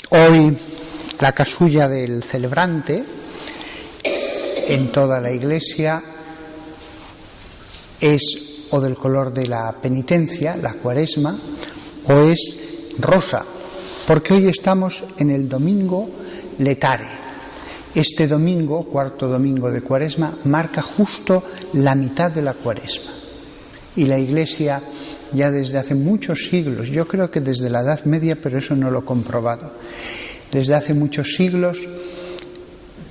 Hoy la casulla del celebrante en toda la Iglesia es o del color de la penitencia, la Cuaresma, o es rosa, porque hoy estamos en el domingo letare. Este domingo, cuarto domingo de Cuaresma, marca justo la mitad de la Cuaresma. Y la Iglesia ya desde hace muchos siglos, yo creo que desde la Edad Media, pero eso no lo he comprobado, desde hace muchos siglos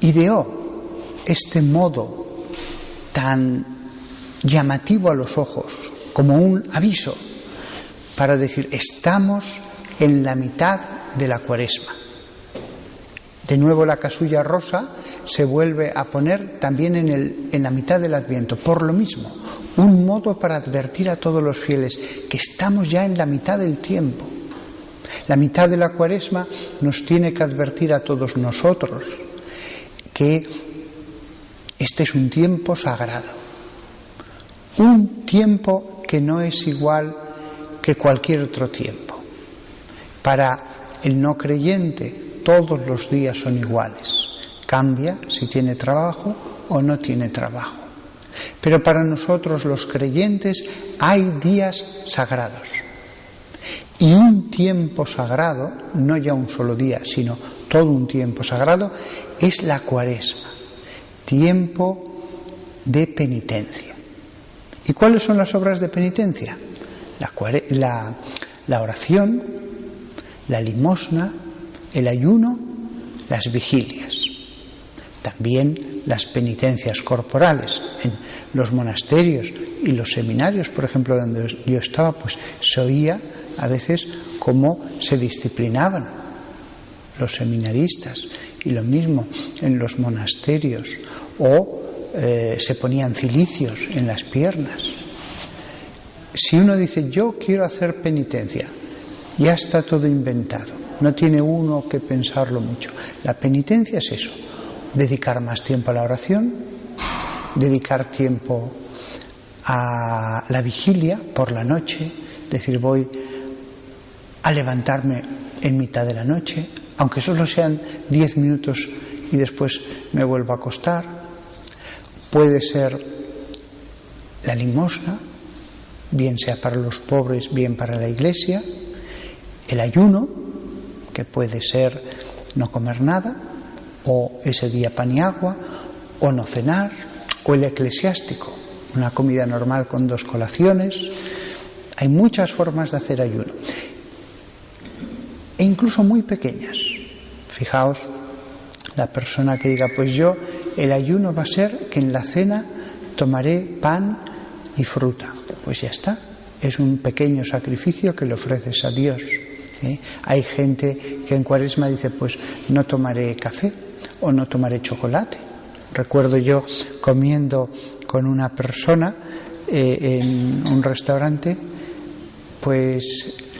ideó este modo tan llamativo a los ojos, como un aviso para decir, estamos en la mitad de la Cuaresma. De nuevo la casulla rosa se vuelve a poner también en la mitad del Adviento, por lo mismo, un modo para advertir a todos los fieles que estamos ya en la mitad del tiempo. La mitad de la Cuaresma nos tiene que advertir a todos nosotros que este es un tiempo sagrado, un tiempo que no es igual que cualquier otro tiempo. Para el no creyente todos los días son iguales, cambia si tiene trabajo o no tiene trabajo. Pero para nosotros los creyentes hay días sagrados. Y un tiempo sagrado, no ya un solo día, sino todo un tiempo sagrado, es la Cuaresma, tiempo de penitencia. ¿Y cuáles son las obras de penitencia? La oración, la limosna, el ayuno, las vigilias. También las penitencias corporales. En los monasterios y los seminarios, por ejemplo, donde yo estaba, pues se oía a veces cómo se disciplinaban los seminaristas, y lo mismo en los monasterios, o se ponían cilicios en las piernas. Si uno dice, yo quiero hacer penitencia, ya está todo inventado, no tiene uno que pensarlo mucho. La penitencia es eso, dedicar más tiempo a la oración, dedicar tiempo a la vigilia por la noche, decir, voy a levantarme en mitad de la noche, aunque solo sean 10 minutos y después me vuelvo a acostar. Puede ser la limosna, bien sea para los pobres, bien para la Iglesia, el ayuno, que puede ser no comer nada, o ese día pan y agua, o no cenar, o el eclesiástico, una comida normal con 2 colaciones. Hay muchas formas de hacer ayuno, e incluso muy pequeñas. Fijaos, la persona que diga, pues yo, el ayuno va a ser que en la cena tomaré pan y fruta. Pues ya está, es un pequeño sacrificio que le ofreces a Dios. Hay gente que en Cuaresma dice, pues no tomaré café o no tomaré chocolate. Recuerdo yo comiendo con una persona en un restaurante, pues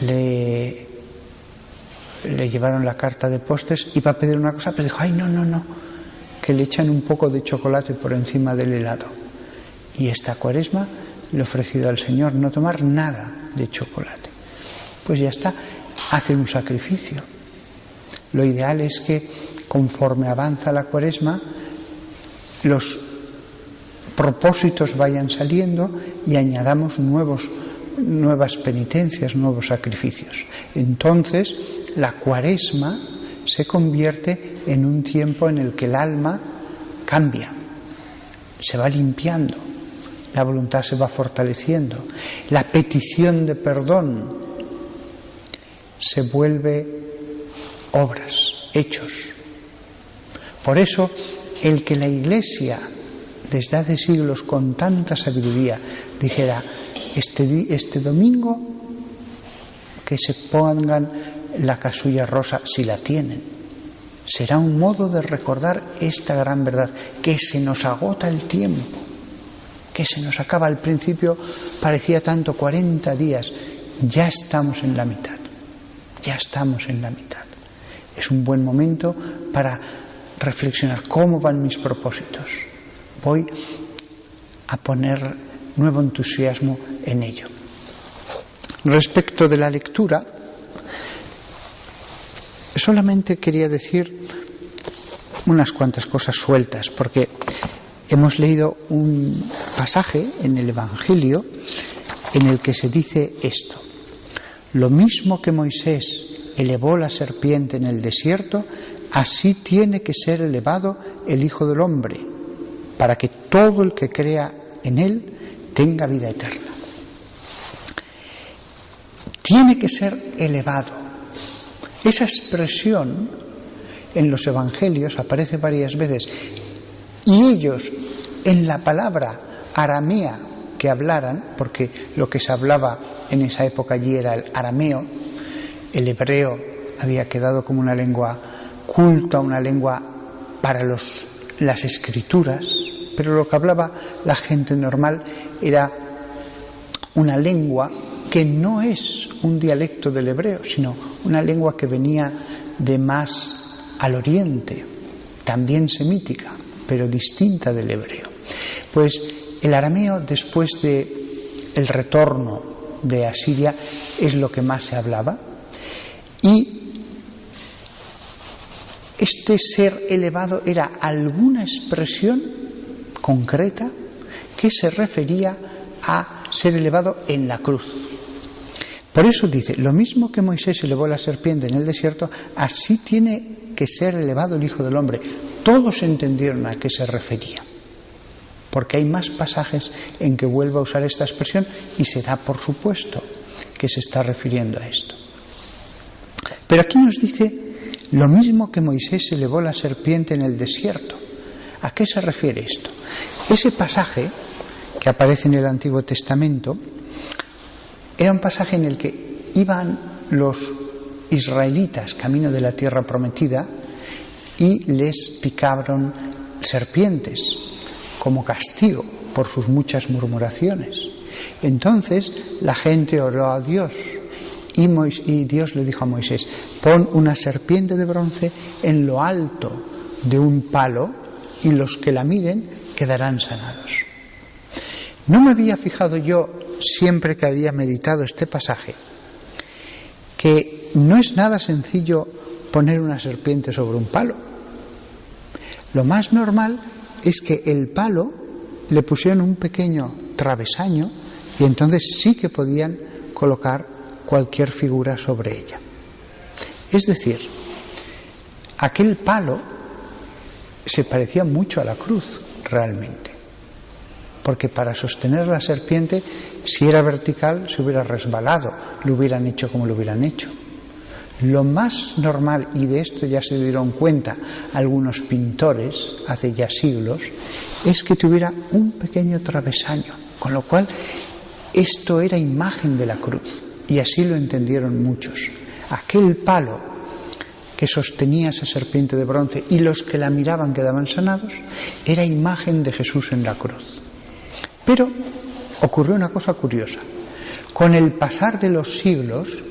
le llevaron la carta de postres, iba a pedir una cosa, pero dijo, ay, no, que le echan un poco de chocolate por encima del helado. Y esta Cuaresma le he ofrecido al Señor no tomar nada de chocolate. Pues ya está, hace un sacrificio. Lo ideal es que conforme avanza la Cuaresma, los propósitos vayan saliendo y añadamos nuevas penitencias, nuevos sacrificios. Entonces, la Cuaresma se convierte en un tiempo en el que el alma cambia, se va limpiando, la voluntad se va fortaleciendo, la petición de perdón se vuelve obras, hechos. Por eso, el que la Iglesia, desde hace siglos con tanta sabiduría, dijera, este domingo que se pongan la casulla rosa, si la tienen, será un modo de recordar esta gran verdad, que se nos agota el tiempo, que se nos acaba. Al principio parecía tanto, 40 días, ya estamos en la mitad. Ya estamos en la mitad. Es un buen momento para reflexionar cómo van mis propósitos. Voy a poner nuevo entusiasmo en ello. Respecto de la lectura, solamente quería decir unas cuantas cosas sueltas, porque hemos leído un pasaje en el Evangelio en el que se dice esto: lo mismo que Moisés elevó la serpiente en el desierto, así tiene que ser elevado el Hijo del Hombre, para que todo el que crea en él tenga vida eterna. Tiene que ser elevado. Esa expresión en los evangelios aparece varias veces, y ellos en la palabra aramea que hablaran, porque lo que se hablaba en esa época allí era el arameo, el hebreo había quedado como una lengua culta, una lengua para las escrituras, pero lo que hablaba la gente normal era una lengua que no es un dialecto del hebreo, sino una lengua que venía de más al oriente, también semítica, pero distinta del hebreo. Pues el arameo, después del retorno de Asiria, es lo que más se hablaba, y este ser elevado era alguna expresión concreta que se refería a ser elevado en la cruz. Por eso dice, lo mismo que Moisés elevó la serpiente en el desierto, así tiene que ser elevado el Hijo del Hombre. Todos entendieron a qué se refería, porque hay más pasajes en que vuelve a usar esta expresión y se da por supuesto que se está refiriendo a esto. Pero aquí nos dice, lo mismo que Moisés elevó la serpiente en el desierto. ¿A qué se refiere esto? Ese pasaje que aparece en el Antiguo Testamento era un pasaje en el que iban los israelitas camino de la tierra prometida y les picaron serpientes como castigo por sus muchas murmuraciones. Entonces la gente oró a Dios y Dios le dijo a Moisés, pon una serpiente de bronce en lo alto de un palo y los que la miren quedarán sanados. No me había fijado yo, siempre que había meditado este pasaje, que no es nada sencillo poner una serpiente sobre un palo. Lo más normal es que el palo le pusieron un pequeño travesaño y entonces sí que podían colocar cualquier figura sobre ella. Es decir, aquel palo se parecía mucho a la cruz realmente, porque para sostener la serpiente, si era vertical, se hubiera resbalado, lo hubieran hecho como lo hubieran hecho. Lo más normal, y de esto ya se dieron cuenta algunos pintores hace ya siglos, es que tuviera un pequeño travesaño, con lo cual esto era imagen de la cruz, y así lo entendieron muchos. Aquel palo que sostenía esa serpiente de bronce y los que la miraban quedaban sanados, era imagen de Jesús en la cruz. Pero ocurrió una cosa curiosa. Con el pasar de los siglos,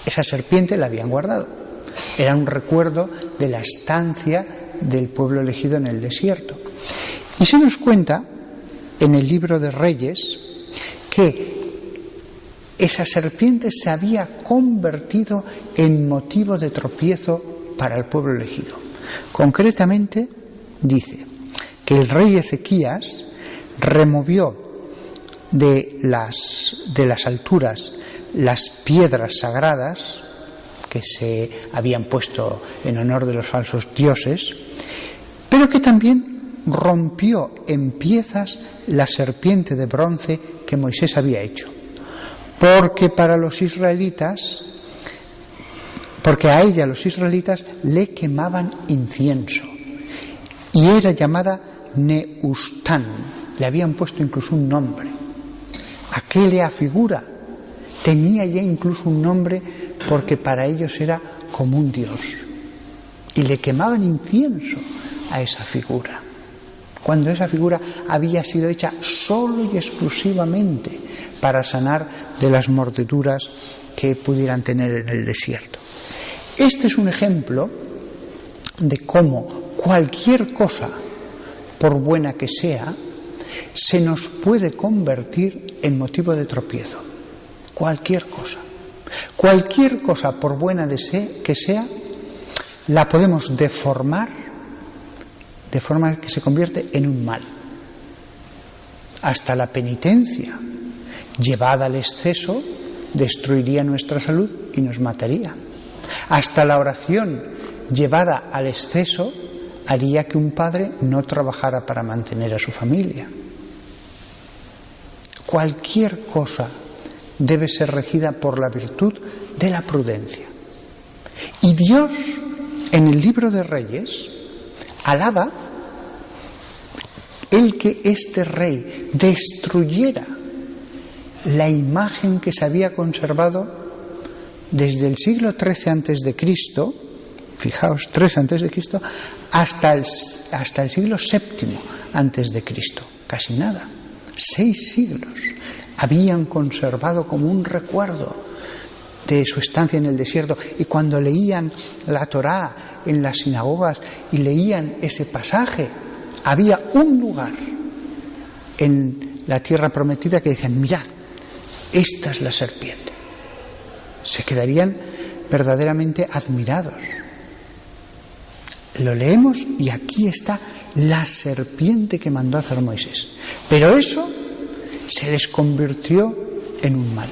esa serpiente la habían guardado. Era un recuerdo de la estancia del pueblo elegido en el desierto. Y se nos cuenta en el libro de Reyes que esa serpiente se había convertido en motivo de tropiezo para el pueblo elegido. Concretamente dice que el rey Ezequías removió de las alturas las piedras sagradas que se habían puesto en honor de los falsos dioses, pero que también rompió en piezas la serpiente de bronce que Moisés había hecho, porque a ella los israelitas le quemaban incienso y era llamada Neustán. Le habían puesto incluso un nombre. Aquella figura tenía ya incluso un nombre porque para ellos era como un dios. Y le quemaban incienso a esa figura, cuando esa figura había sido hecha solo y exclusivamente para sanar de las mordeduras que pudieran tener en el desierto. Este es un ejemplo de cómo cualquier cosa, por buena que sea, se nos puede convertir en motivo de tropiezo. Cualquier cosa. Cualquier cosa, por buena que sea, la podemos deformar de forma que se convierte en un mal. Hasta la penitencia, llevada al exceso, destruiría nuestra salud y nos mataría. Hasta la oración, llevada al exceso, haría que un padre no trabajara para mantener a su familia. Cualquier cosa debe ser regida por la virtud de la prudencia. Y Dios, en el libro de Reyes, alaba el que este rey destruyera la imagen que se había conservado desde el siglo XIII antes de Cristo, fijaos, 3 antes de Cristo, hasta el siglo VII antes de Cristo, casi nada, 6 siglos habían conservado como un recuerdo de su estancia en el desierto, y cuando leían la Torá en las sinagogas y leían ese pasaje, había un lugar en la tierra prometida que decían: mirad, esta es la serpiente. Se quedarían verdaderamente admirados. Lo leemos y aquí está la serpiente que mandó a hacer Moisés. Pero eso se les convirtió en un mal.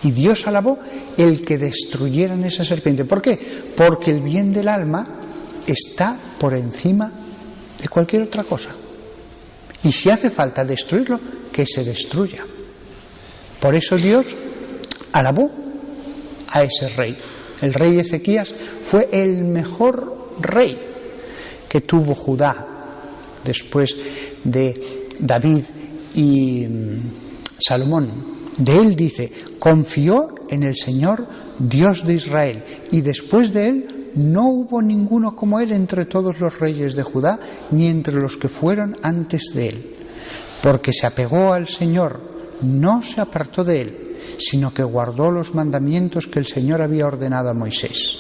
Y Dios alabó el que destruyeran esa serpiente. ¿Por qué? Porque el bien del alma está por encima de cualquier otra cosa. Y si hace falta destruirlo, que se destruya. Por eso Dios alabó a ese rey. El rey Ezequías fue el mejor rey que tuvo Judá después de David y Salomón. De él dice: confió en el Señor Dios de Israel, y después de él no hubo ninguno como él entre todos los reyes de Judá, ni entre los que fueron antes de él, porque se apegó al Señor, no se apartó de él, sino que guardó los mandamientos que el Señor había ordenado a Moisés.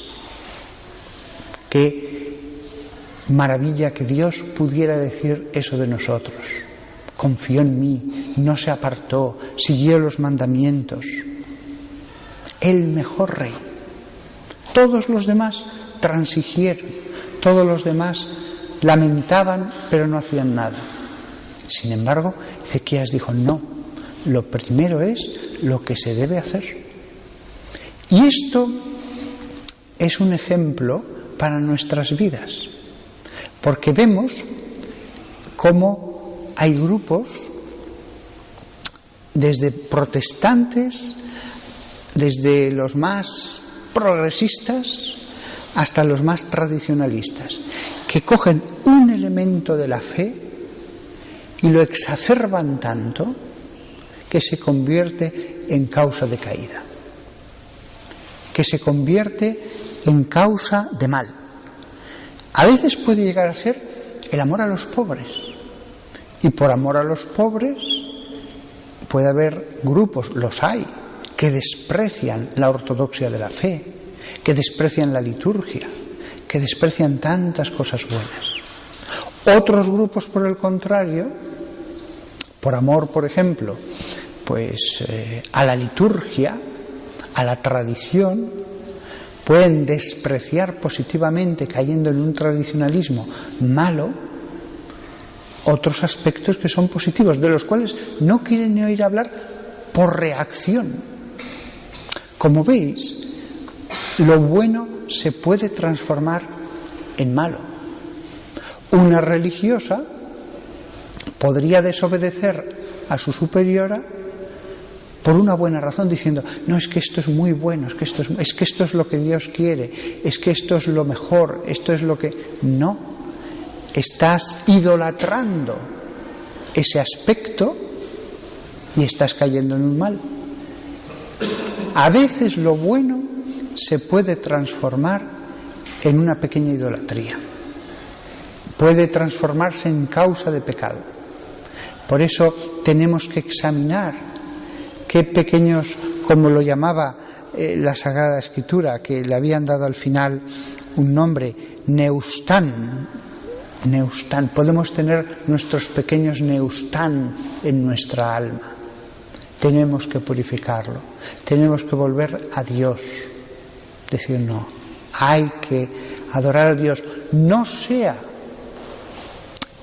Qué maravilla que Dios pudiera decir eso de nosotros. Confió en mí, no se apartó, siguió los mandamientos. El mejor rey. Todos los demás transigieron, todos los demás lamentaban, pero no hacían nada. Sin embargo, Ezequías dijo: no, lo primero es lo que se debe hacer. Y esto es un ejemplo para nuestras vidas, porque vemos cómo hay grupos, desde protestantes, desde los más progresistas hasta los más tradicionalistas, que cogen un elemento de la fe y lo exacerban tanto que se convierte en causa de caída, que se convierte en causa de mal. A veces puede llegar a ser el amor a los pobres, y por amor a los pobres puede haber grupos, los hay, que desprecian la ortodoxia de la fe, que desprecian la liturgia, que desprecian tantas cosas buenas. Otros grupos, por el contrario, por amor, por ejemplo, pues a la liturgia, a la tradición, pueden despreciar positivamente, cayendo en un tradicionalismo malo, otros aspectos que son positivos, de los cuales no quieren ni oír hablar por reacción. Como veis, lo bueno se puede transformar en malo. Una religiosa podría desobedecer a su superiora por una buena razón, diciendo: no, es que esto es muy bueno, es que esto es lo que Dios quiere, es que esto es lo mejor, esto es lo que... No, estás idolatrando ese aspecto y estás cayendo en un mal. A veces lo bueno se puede transformar en una pequeña idolatría, puede transformarse en causa de pecado. Por eso tenemos que examinar qué pequeños, como lo llamaba la Sagrada Escritura, que le habían dado al final un nombre, Neustán. Podemos tener nuestros pequeños Neustán en nuestra alma. tenemos que purificarlo, tenemos que volver a Dios, decir no, hay que adorar a Dios, no sea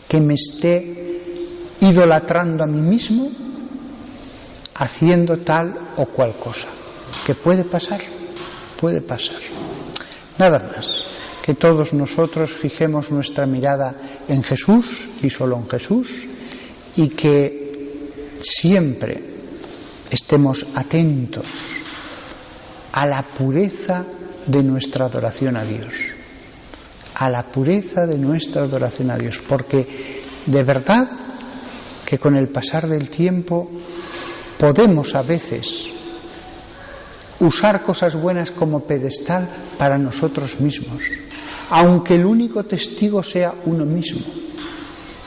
que me esté idolatrando a mí mismo haciendo tal o cual cosa, que puede pasar, nada más. Que todos nosotros fijemos nuestra mirada en Jesús y solo en Jesús, y que siempre estemos atentos a la pureza de nuestra adoración a Dios, porque de verdad que con el pasar del tiempo podemos a veces usar cosas buenas como pedestal para nosotros mismos, aunque el único testigo sea uno mismo.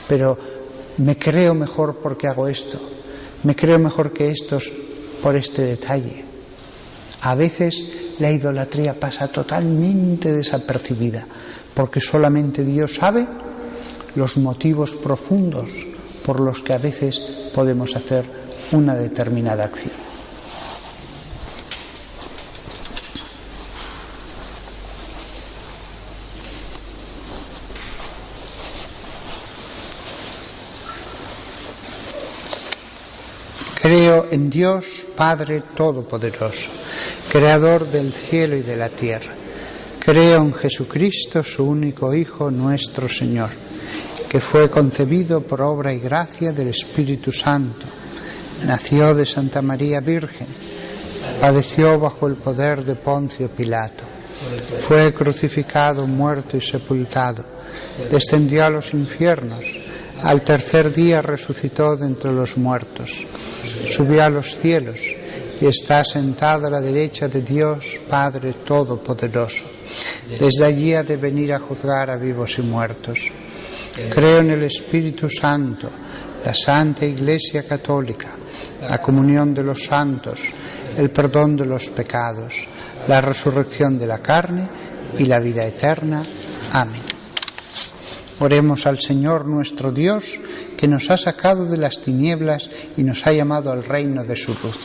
Pero me creo mejor porque hago esto, me creo mejor que estos por este detalle. A veces la idolatría pasa totalmente desapercibida, porque solamente Dios sabe los motivos profundos por los que a veces podemos hacer una determinada acción. Creo en Dios, Padre Todopoderoso, Creador del cielo y de la tierra. Creo en Jesucristo, su único Hijo, nuestro Señor, que fue concebido por obra y gracia del Espíritu Santo. Nació de Santa María Virgen, padeció bajo el poder de Poncio Pilato, fue crucificado, muerto y sepultado, descendió a los infiernos, al tercer día resucitó de entre los muertos, subió a los cielos y está sentado a la derecha de Dios Padre Todopoderoso. Desde allí ha de venir a juzgar a vivos y muertos. Creo en el Espíritu Santo, la Santa Iglesia Católica, la comunión de los santos, el perdón de los pecados, la resurrección de la carne y la vida eterna. Amén. Oremos al Señor nuestro Dios, que nos ha sacado de las tinieblas y nos ha llamado al reino de su luz.